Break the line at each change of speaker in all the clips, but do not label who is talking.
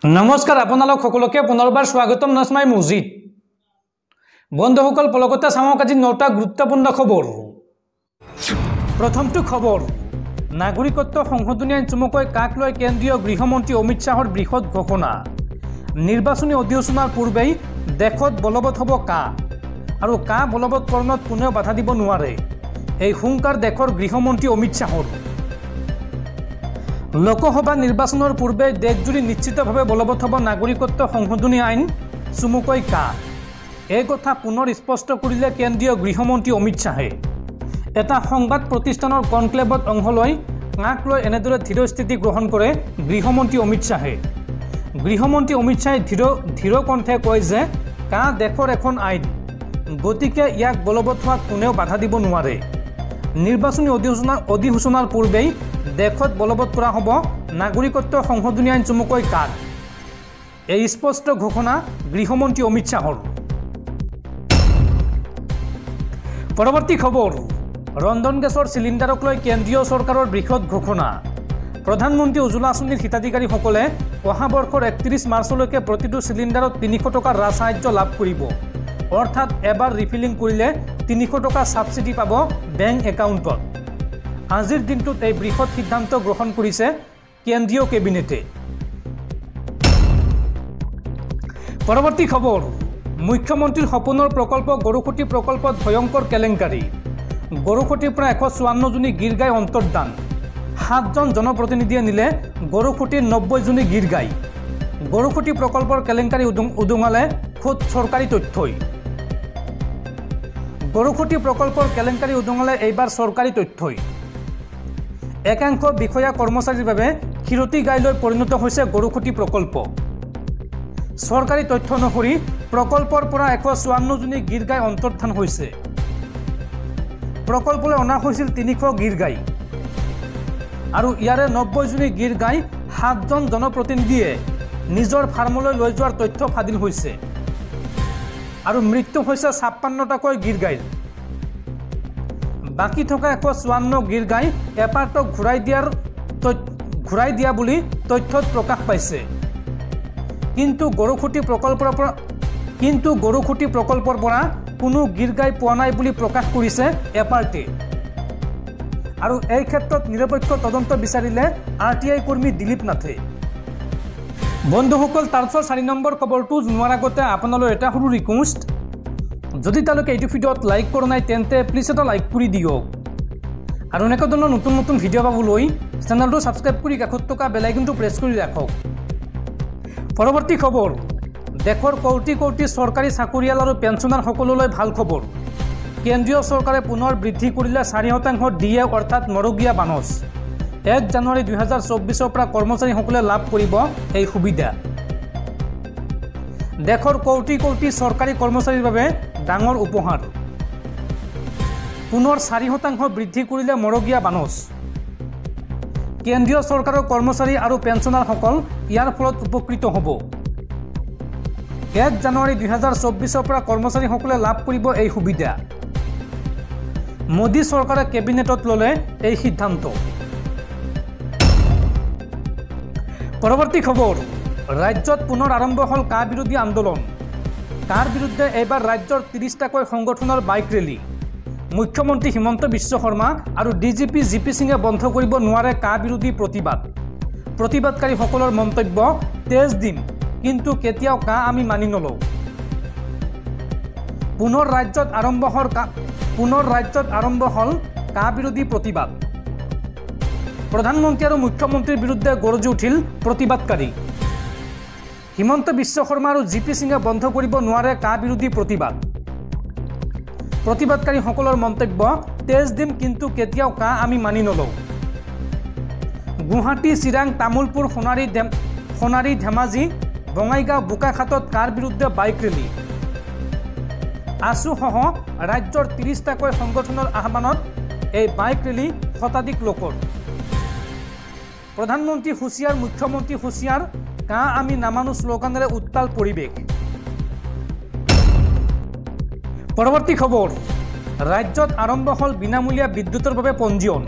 नमस्कार आपनालोक सकलोके पुनर्बार स्वागतम नसमाई मजिद बंधुসকল पलकते चाওক আজি 9টা গুৰুত্বপূৰ্ণ খবৰ। প্ৰথমটো খবৰ নাগৰিকত্ব সংশোধনী আইন চমুকৈ কাক লৈ কেন্দ্ৰীয় গৃহমন্ত্ৰী অমিত শাহৰ বৃহৎ ঘোষণা। নিৰ্বাচনী অধিসূচনাৰ পূৰ্বেই দেশত বলবৎ হ'ব কা আৰু কা বলবৎকৰণত কোনেও বাধা দিব নোৱাৰে এই হুংকাৰ দেশৰ গৃহমন্ত্ৰী অমিত শাহৰ। লোকসভা নিৰ্বাচনৰ পূৰ্বে দেশজুৰি নিশ্চিতভাৱে বলবৎ হ'ব নাগৰিকত্ব সংশোধনী আইন চমুকৈ কা। এই কথা পুনৰ স্পষ্ট কৰিলে কেন্দ্ৰীয় গৃহমন্ত্ৰী অমিত শাহে। এটা সংবাদ প্ৰতিষ্ঠানৰ কনক্লেভত অংশ লৈ কাক লৈ এনেদৰে ধীৰস্থিতি গ্ৰহণ কৰে গৃহমন্ত্ৰী অমিত শাহে। গৃহমন্ত্ৰী অমিত শাহে ধীৰ কণ্ঠে কয় যে কা দেশৰ এখন আইন, গতিকে ইয়াক বলবৎ হোৱাত কোনেও বাধা দিব নোৱাৰে। নিৰ্বাচনী অধিসূচনাৰ পূৰ্বেই দেশত বলবৎ কৰা হ'ব নাগৰিকত্ব সংশোধনী আইন চমুকৈ কাক। এই স্পষ্ট ঘোষণা গৃহমন্ত্ৰী অমিত শাহৰ। পৰৱৰ্তী খবৰ ৰন্ধন গেছৰ চিলিণ্ডাৰক লৈ কেন্দ্ৰীয় চৰকাৰৰ বৃহৎ ঘোষণা। প্ৰধানমন্ত্ৰী উজ্জ্বলা আঁচনিৰ হিতাধিকাৰীসকলে অহা বৰ্ষৰ 31 মাৰ্চলৈকে প্ৰতিটো চিলিণ্ডাৰত 300 টকাৰ ৰাজসাহায্য লাভ কৰিব। অৰ্থাৎ এবাৰ ৰিফিলিং কৰিলে 300 টকা ছাবচিডি পাব বেংক একাউণ্টত। আজিৰ দিনটোত এই বৃহৎ সিদ্ধান্ত গ্ৰহণ কৰিছে কেন্দ্ৰীয় কেবিনেটে। পৰৱৰ্তী খবৰ মুখ্যমন্ত্ৰীৰ সপোনৰ প্ৰকল্প গৰুখুটি প্ৰকল্পত ভয়ংকৰ কেলেংকাৰী। গৰুখুটিৰ পৰা 154 জনী গীৰ গাই অন্তৰ্ধান। 7 জন জনপ্ৰতিনিধিয়ে নিলে গৰুখুটিৰ 90 জনী গীৰ গাই। গৰুখুটি প্ৰকল্পৰ কেলেংকাৰী উদঙালে খোদ চৰকাৰী তথ্যই। গৰুখুটি প্ৰকল্পৰ কেলেংকাৰী উদঙালে এইবাৰ চৰকাৰী তথ্যই। একাংশ বিষয়া কৰ্মচাৰীৰ বাবে ক্ষীৰতী গাইলৈ পৰিণত হৈছে গৰুখুটি প্ৰকল্প। চৰকাৰী তথ্য অনুসৰি প্ৰকল্পৰ পৰা 154 জনী গীৰ গাই অন্তৰ্ধান হৈছে। প্ৰকল্পলৈ অনা হৈছিল 300 গীৰ গাই আৰু ইয়াৰে 90 জনী গীৰ গাই 7 জন জনপ্ৰতিনিধিয়ে নিজৰ ফাৰ্মলৈ লৈ যোৱাৰ তথ্য ফাদিল হৈছে আৰু মৃত্যু হৈছে 56টাকৈ গীৰ গাইৰ। বাকী থকা 154 গীৰ গাই এপাৰ্টক ঘূৰাই দিয়া বুলি তথ্যত প্ৰকাশ পাইছে। কিন্তু গৰুখুটি প্ৰকল্পৰ পৰা কোনো গীৰ গাই পোৱা নাই বুলি প্ৰকাশ কৰিছে এপাৰ্টে। আৰু এই ক্ষেত্ৰত নিৰপেক্ষ তদন্ত বিচাৰিলে RTI কৰ্মী দিলীপ নাথে। বন্ধুসকল তাৰপিছত 4 নম্বৰ খবৰটো জনোৱাৰ আগতে আপোনালৈ এটা সৰু ৰিকুৱেষ্ট, যদি তালৈকে এইটো ভিডিঅ'ত লাইক কৰা নাই তেন্তে প্লিজ এটা লাইক কৰি দিয়ক আৰু এনেকুৱা ধৰণৰ নতুন নতুন ভিডিঅ' পাবলৈ চেনেলটো ছাবস্ক্ৰাইব কৰি কাষত থকা বেল আইকনটো প্ৰেছ কৰি ৰাখক। পৰৱৰ্তী খবৰ দেশৰ কোটি কোটি চৰকাৰী চাকৰিয়াল আৰু পেঞ্চনাৰ সকলোলৈ ভাল খবৰ। কেন্দ্ৰীয় চৰকাৰে পুনৰ বৃদ্ধি কৰিলে 4% DA অৰ্থাৎ মৰগীয়া বানচ। 1 জানুৱাৰী 2024 পৰা কৰ্মচাৰীসকলে লাভ কৰিব এই সুবিধা। দেশৰ কোটি কোটি চৰকাৰী কৰ্মচাৰীৰ বাবে ডাঙৰ উপহাৰ। পুনৰ 4% বৃদ্ধি কৰিলে মৰগীয়া বানচ। কেন্দ্ৰীয় চৰকাৰৰ কৰ্মচাৰী আৰু পেঞ্চনাৰসকল ইয়াৰ ফলত উপকৃত হ'ব। 1 জানুৱাৰী 2024 পৰা কৰ্মচাৰীসকলে লাভ কৰিব এই সুবিধা। মোদী চৰকাৰে কেবিনেটত ল'লে এই সিদ্ধান্ত। পৰৱৰ্তী খবৰ ৰাজ্যত পুনৰ আৰম্ভ হ'ল কা বিৰোধী আন্দোলন। কাৰ বিৰুদ্ধে এইবাৰ ৰাজ্যৰ 30টাকৈ সংগঠনৰ বাইক ৰেলী। মুখ্যমন্ত্ৰী হিমন্ত বিশ্ব শৰ্মা আৰু DGP GP সিঙে বন্ধ কৰিব নোৱাৰে কা বিৰোধী প্ৰতিবাদ। প্ৰতিবাদকাৰীসকলৰ মন্তব্য, তেজ দিম কিন্তু কেতিয়াও কা আমি মানি নলওঁ। পুনৰ ৰাজ্যত আৰম্ভ হ'ল কা বিৰোধী প্ৰতিবাদ। প্ৰধানমন্ত্ৰী আৰু মুখ্যমন্ত্ৰীৰ বিৰুদ্ধে গৰজি উঠিল প্ৰতিবাদকাৰী। হিমন্ত বিশ্ব শৰ্মা আৰু GP সিঙে বন্ধ কৰিব নোৱাৰে কা বিৰোধী প্ৰতিবাদ। প্ৰতিবাদকাৰীসকলৰ মন্তব্য, তেজ দিম কিন্তু কেতিয়াও কা আমি মানি নলওঁ। গুৱাহাটী, চিৰাং, তামুলপুৰ, সোণাৰী, ধেমাজি, বঙাইগাঁও, বোকাখাতত কাৰ বিৰুদ্ধে বাইক ৰেলী। আছুসহ ৰাজ্যৰ 30টাকৈ সংগঠনৰ আহ্বানত এই বাইক ৰেলী শতাধিক লোকৰ। প্ৰধানমন্ত্ৰী হুঁচিয়াৰ, মুখ্যমন্ত্ৰী হুঁচিয়াৰ, কা আমি নামানো শ্লোগানেৰে উত্তাল পৰিৱেশ। পৰৱৰ্তী খবৰ ৰাজ্যত আৰম্ভ হ'ল বিনামূলীয়া বিদ্যুতৰ বাবে পঞ্জীয়ন।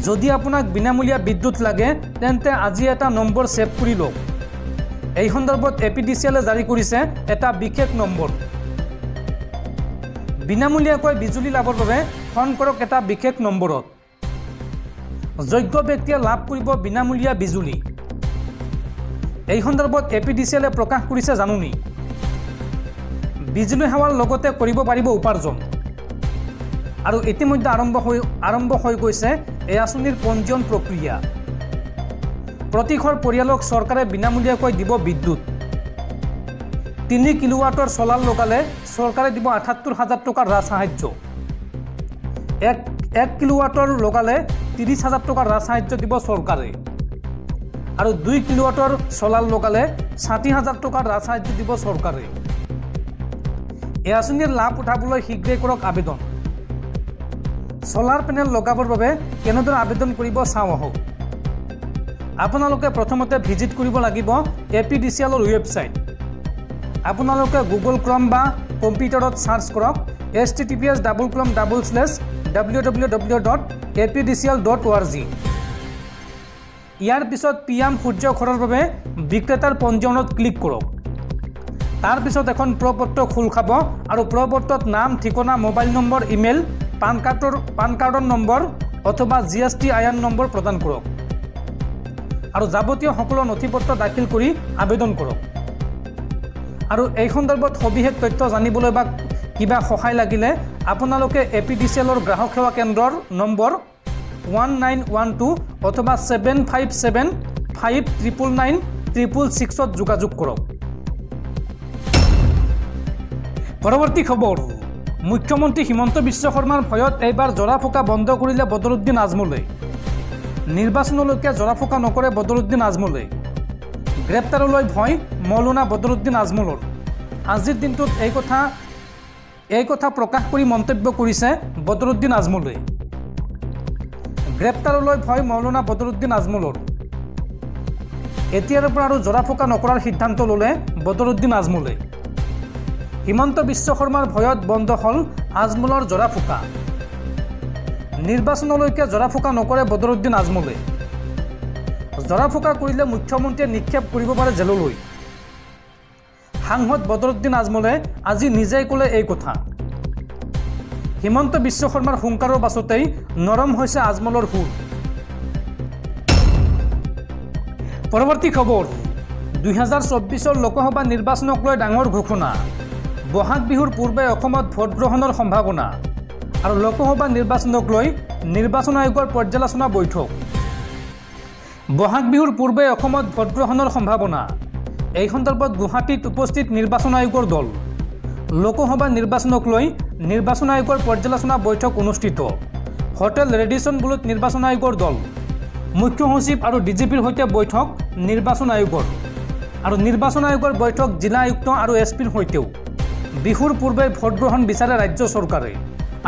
যদি আপোনাক বিনামূলীয়া বিদ্যুৎ লাগে তেন্তে আজি এটা নম্বৰ সেভ কৰি লওক। এই সন্দৰ্ভত APDCL জাৰি কৰিছে এটা বিশেষ নম্বৰ। বিনামূলীয়াকৈ বিজুলী লাভৰ বাবে ফোন কৰক এটা বিশেষ নম্বৰত। যোগ্য ব্যক্তিয়ে লাভ কৰিব বিনামূলীয়া বিজুলী। এই সন্দৰ্ভত APDCL প্ৰকাশ কৰিছে জাননী। বিজুলী সেৱাৰ লগতে কৰিব পাৰিব উপাৰ্জন। আৰু ইতিমধ্যে আৰম্ভ হৈ গৈছে এই আঁচনিৰ পঞ্জীয়ন প্ৰক্ৰিয়া। প্ৰতিঘৰ পৰিয়ালক চৰকাৰে বিনামূলীয়াকৈ দিব বিদ্যুৎ। 3 কিলোৱাটৰ চলাৰ লগালে চৰকাৰে দিব ৭৮,০০০ টকাৰ ৰাজসাহায্য। 1 কিলোৱাটৰ লগালে 30,০০০ টকাৰ ৰাজসাহায্য দিব চৰকাৰে। আৰু 2 কিলোৱাটৰ চলাৰ লগালে ৬০,০০০ টকাৰ ৰাজসাহায্য দিব চৰকাৰে। এই আঁচনিৰ লাভ উঠাবলৈ শীঘ্ৰেই কৰক আবেদন। চলাৰ পেনেল লগাবৰ বাবে কেনেদৰে আবেদন কৰিব চাওঁ আহক। আপোনালোকে প্ৰথমতে ভিজিট কৰিব লাগিব APDCLৰ ৱেবছাইট। আপোনালোকে গুগল ক্ৰম বা কম্পিউটাৰত চাৰ্চ কৰক https://www.apdcl.org। ইয়াৰ পিছত PM সূৰ্য ঘৰৰ বাবে বিক্ৰেতাৰ পঞ্জীয়নত ক্লিক কৰক। তাৰ পিছত এখন প্ৰপত্ৰ খোল খাব আৰু প্ৰপত্ৰত নাম, ঠিকনা, মোবাইল নম্বৰ, ইমেইল, পান কাৰ্ডৰ নম্বৰ অথবা GSTIN নম্বৰ প্ৰদান কৰক আৰু যাৱতীয় সকলো নথিপত্ৰ দাখিল কৰি আবেদন কৰক। আৰু এই সন্দৰ্ভত সবিশেষ তথ্য জানিবলৈ বা কিবা সহায় লাগিলে আপোনালোকে APDCLৰ গ্ৰাহক সেৱা কেন্দ্ৰৰ নম্বৰ 1912 অথবা 7575999666ত যোগাযোগ কৰক। পৰৱৰ্তী খবৰ। মুখ্যমন্ত্ৰী হিমন্ত বিশ্ব শৰ্মাৰ ভয়ত এইবাৰ জৰা ফুকা বন্ধ কৰিলে বদৰুদ্দিন আজমলে। নিৰ্বাচনলৈকে জৰা ফুকা নকৰে বদৰুদ্দিন আজমলে। গ্ৰেপ্তাৰলৈ ভয় মৌলানা বদৰুদ্দিন আজমলৰ। আজিৰ দিনটোত এই কথা প্ৰকাশ কৰি মন্তব্য কৰিছে বদৰুদ্দিন আজমলে। গ্ৰেপ্তাৰলৈ ভয় মৌলানা বদৰুদ্দিন আজমলৰ। এতিয়াৰ পৰা আৰু জৰা ফুকা নকৰাৰ সিদ্ধান্ত ল'লে বদৰুদ্দিন আজমলে। হিমন্ত বিশ্ব শৰ্মাৰ ভয়ত বন্ধ হ'ল আজমলৰ জৰা ফুকা। নিৰ্বাচনলৈকে জৰা ফুকা নকৰে বদৰুদ্দিন আজমলে। জৰা ফুকা কৰিলে মুখ্যমন্ত্ৰীয়ে নিক্ষেপ কৰিব পাৰে জেললৈ। সাংসদ বদৰুদ্দিন আজমলে আজি নিজেই ক'লে এই কথা। হিমন্ত বিশ্ব শৰ্মাৰ হুংকাৰৰ পাছতেই নৰম হৈছে আজমলৰ সুৰ। পৰৱৰ্তী খবৰ। 2024 লোকসভা নিৰ্বাচনক লৈ ডাঙৰ ঘোষণা। বহাগ বিহুৰ পূৰ্বে অসমত ভোট গ্ৰহণৰ সম্ভাৱনা আৰু লোকসভা নিৰ্বাচনক লৈ নিৰ্বাচন আয়োগৰ পৰ্যালোচনা বৈঠক। বহাগ বিহুৰ পূৰ্বে অসমত ভোট গ্ৰহণৰ সম্ভাৱনা। এই সন্দৰ্ভত গুৱাহাটীত উপস্থিত নিৰ্বাচন আয়োগৰ দল। লোকসভা নিৰ্বাচনক লৈ নিৰ্বাচন আয়োগৰ পৰ্যালোচনা বৈঠক অনুষ্ঠিত। হোটেল ৰেডিছন বুলত নিৰ্বাচন আয়োগৰ দল। মুখ্য সচিব আৰু DGPৰ সৈতে বৈঠক নিৰ্বাচন আয়োগৰ। আৰু নিৰ্বাচন আয়োগৰ বৈঠক জিলা আয়ুক্ত আৰু SPৰ সৈতেও। বিহুৰ পূৰ্বে ভোট গ্ৰহণ বিচাৰে ৰাজ্য চৰকাৰে।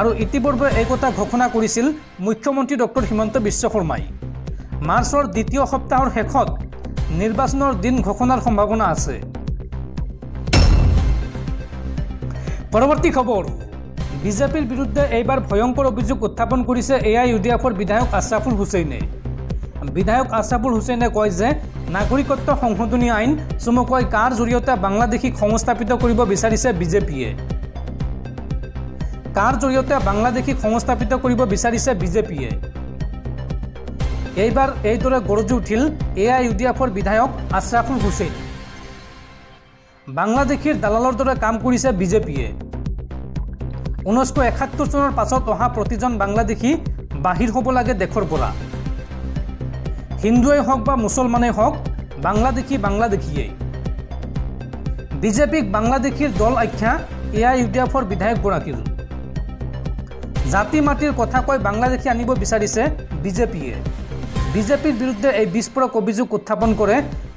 আৰু ইতিপূৰ্বে এই কথা ঘোষণা কৰিছিল মুখ্যমন্ত্ৰী ডক্টৰ হিমন্ত বিশ্ব শৰ্মাই। মাৰ্চৰ দ্বিতীয় সপ্তাহৰ শেষত নিৰ্বাচনৰ দিন ঘোষণাৰ সম্ভাৱনা আছে। পৰৱৰ্তী খবৰ। বিজেপিৰ বিৰুদ্ধে এইবাৰ ভয়ংকৰ অভিযোগ উত্থাপন কৰিছে AIUDFৰ বিধায়ক আশ্ৰাফুল হুছেইনে। বিধায়ক আশ্ৰাফুল হুছেইনে কয় যে নাগৰিকত্ব সংশোধনী আইন চমুকৈ কাৰ জৰিয়তে বাংলাদেশীক সংস্থাপিত কৰিব বিচাৰিছে বিজেপিয়ে। কাৰ জৰিয়তে বাংলাদেশীক সংস্থাপিত কৰিব বিচাৰিছে বিজেপিয়ে। এইবাৰ এইদৰে গৰজি উঠিল AIUDFৰ বিধায়ক আশ্ৰাফুল হুছেইন। বাংলাদেশীৰ দালালৰ দৰে কাম কৰিছে বিজেপিয়ে। 1971 চনৰ পাছত অহা প্ৰতিজন বাংলাদেশী বাহিৰ হ'ব লাগে দেশৰ পৰা। হিন্দুৱেই হওক বা মুছলমানেই হওক বাংলাদেশীয়েই। বিজেপিক বাংলাদেশীৰ দল আখ্যা AIUDFৰ বিধায়কগৰাকীৰ। জাতি মাটিৰ কথা কৈ বাংলাদেশী আনিব বিচাৰিছে বিজেপিয়ে। বিজেপিৰ বিৰুদ্ধে এই বিস্ফোৰক অভিযোগ উত্থাপন কৰে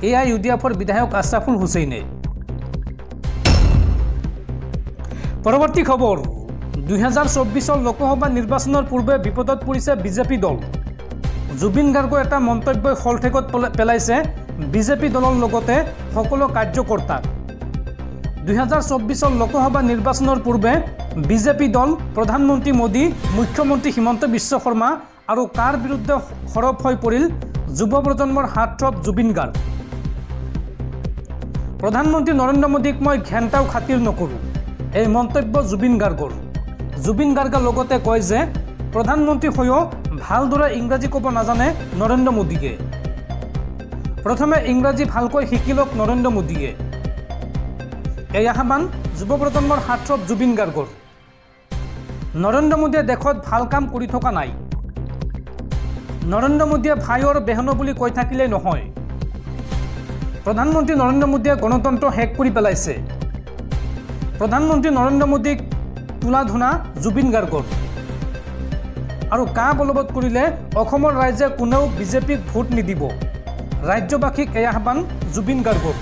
AIUDFৰ বিধায়ক আশ্ৰাফুল হুছেইনে। পৰৱৰ্তী খবৰ। 2024 লোকসভা নিৰ্বাচনৰ পূৰ্বে বিপদত পৰিছে বিজেপি দল। জুবিন গাৰ্গৰ এটা মন্তব্যই শলঠেকত পেলাইছে বিজেপি দলৰ লগতে সকলো কাৰ্যকৰ্তাক। 2024 লোকসভা নিৰ্বাচনৰ পূৰ্বে বিজেপি দল, প্ৰধানমন্ত্ৰী মোদী, মুখ্যমন্ত্ৰী হিমন্ত বিশ্ব শৰ্মা আৰু কাৰ বিৰুদ্ধে সৰব হৈ পৰিল যুৱ প্ৰজন্মৰ হাৰ্টথ্ৰব জুবিন গাৰ্গ। প্ৰধানমন্ত্ৰী নৰেন্দ্ৰ মোদীক মই ঘেণ্টাও খাতিৰ নকৰোঁ, এই মন্তব্য জুবিন গাৰ্গৰ। জুবিন গাৰ্গে লগতে কয় যে প্ৰধানমন্ত্ৰী হৈও ভালদৰে ইংৰাজী ক'ব নাজানে নৰেন্দ্ৰ মোদীয়ে। প্ৰথমে ইংৰাজী ভালকৈ শিকি লওক নৰেন্দ্ৰ মোদীয়ে। এই আহ্বান যুৱ প্ৰজন্মৰ হাতত জুবিন গাৰ্গৰ। নৰেন্দ্ৰ মোদীয়ে দেশত ভাল কাম কৰি থকা নাই। নৰেন্দ্ৰ মোদীয়ে ভাইৰ বেহনো বুলি কৈ থাকিলেই নহয়। প্ৰধানমন্ত্ৰী নৰেন্দ্ৰ মোদীয়ে গণতন্ত্ৰ শেষ কৰি পেলাইছে। প্ৰধানমন্ত্ৰী নৰেন্দ্ৰ মোদীক তোলা ধুনা জুবিন গাৰ্গৰ। আৰু কা বলবৎ কৰিলে অসমৰ ৰাইজে কোনেও বিজেপিক ভোট নিদিব। ৰাজ্যবাসীক এই আহ্বান জুবিন গাৰ্গৰ।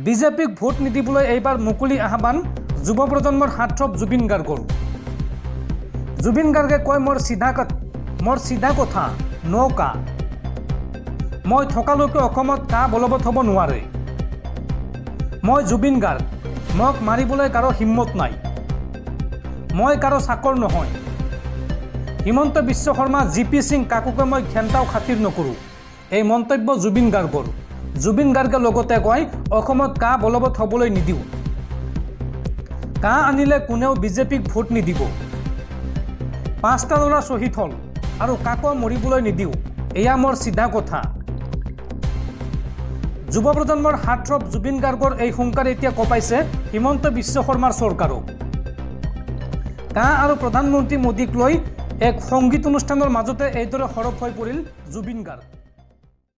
বিজেপিক ভোট নিদিবলৈ এইবাৰ মুকলি আহ্বান যুৱ প্ৰজন্মৰ হাতত জুবিন গাৰ্গৰ। জুবিন গাৰ্গে কয় মোৰ চিধা কথা নৌকা। মই থকালৈকে অসমত কা বলবৎ হ'ব নোৱাৰে। মই জুবিন গাৰ্গ, মোক মাৰিবলৈ কাৰো হিম্মত নাই। মই কাৰো চাকৰ নহয়। হিমন্ত বিশ্ব শৰ্মা, জি পি সিং কাকোকে মই ঘেণ্টাও খাতিৰ নকৰোঁ, এই মন্তব্য জুবিন গাৰ্গৰ। জুবিন গাৰ্গে লগতে কয় অসমত কা বলবৎ হ'বলৈ নিদিওঁ। কা আনিলে কোনেও বিজেপিক ভোট নিদিব। 5টা ল'ৰা শ্বহীদ হ'ল আৰু কাকো মৰিবলৈ নিদিওঁ, এয়া মোৰ চিধা কথা। যুৱ প্ৰজন্মৰ হাতত জুবিন গাৰ্গৰ এই হুংকাৰ এতিয়া কঁপাইছে হিমন্ত বিশ্ব শৰ্মাৰ চৰকাৰক। কা আৰু প্ৰধানমন্ত্ৰী মোদীক লৈ এক সংগীত অনুষ্ঠানৰ মাজতে এইদৰে সৰব হৈ পৰিল জুবিন গাৰ্গ।